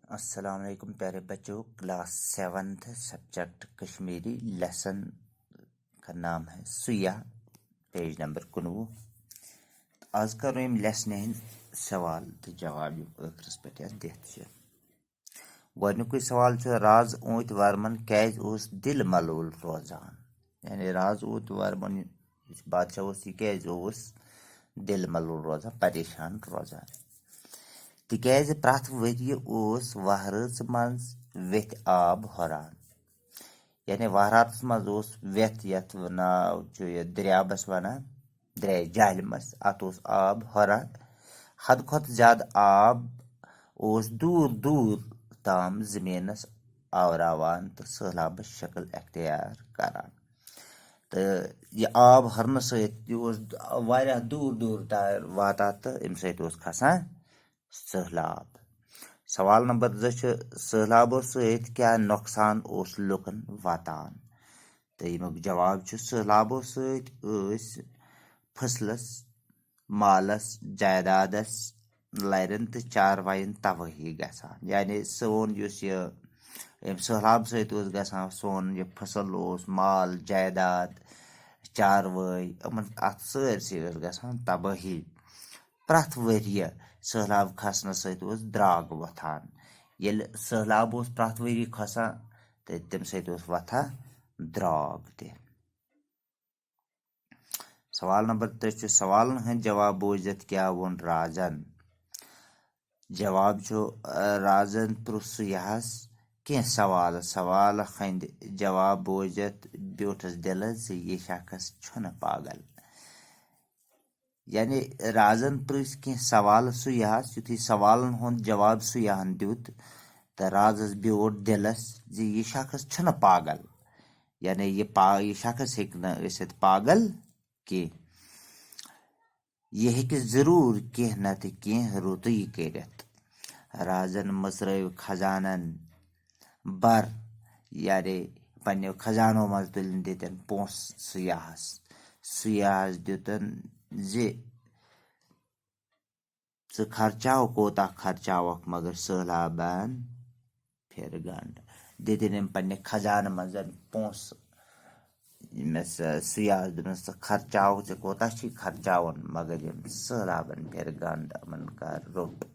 अस्सलाम वालेकुम प्यारे बच्चों। Class 7th subject Kashmiri lesson का नाम है सुया, पेज नंबर 19। आज करो यम लेसन हंद सवाल तो जवाब ٲखरस पे दिथ गोडनुकुय सवाल राज ऊंट वर्मन कैज ओस दिल मलूल रोजान। यानी राज ऊंट वर्मन बादशाह ओस यह कैज ओस दिल मलूल रोजान, परेशान रोजान। तिकैज प्रथ वरिय ओस वहरच मज वेथ आब हरान। यानी वहरातस मज ओस वेथ यथ नाव दरियाबस वनान, दरिया जहल मस अत ओस आब हरान। हद खुत ज्यादा आब ओस दूर दूर ताम जमीनस आवरावान तो सैलाबस शक्ल अख्तियार करान। तो यह आब हरन सत वारिया दूर दूर तार वाता तो अम सत ओस खसान सैलाब। सवाल नंबर 2 सैलाबो सत क्या नुकसान ओस लुकन वातान। तो यमुक जवाब सैलाबो सत फसलस, मालस, जायदादस, लरन तो चारवाइन तबाही गसान। यानी सोन सैलाब सत गसान सोन यह फसल ओस, माल, जायदाद, चारवाई अत सरसी गसान तबाही। प्रथ वरिय सैलाब खसन सत द्राग वथान। ये सैलाब प्रथ वरी खसान तो तम सत वथान द्राग ते। सवाल नंबर 3 सवालन हंद जवाब बोजित क्या वोन राजन। जवाब राजन प्रुस यहस कह सवाल हंद जवाब बोजित ब्योठस दिलस ये शख्स छुन पागल। यानी राजन प्रिस कह सवाल सुयास युथी सवालन हुंद जवाब सुयाहन दियुत तो राजस ब्योट दिलस यह शख्स छुन पागल। यानी यह शख्स हेक न पागल कि यह हेक जरूर कह नत कह रुतुय करित। राजन मसरव खजानन बर, यानी पन्ने खजानो मज तुलन दितन पोस सुयाहस दितन जे खर्चाव कोता खर्चावक मगर सैलाबन फिर गंड दितन पन्ने खजान मज पोस सुयाहस दोपस खर्चाव कोता खर्चावन मगर सैलाबन फिर गंड अमन कर रुट।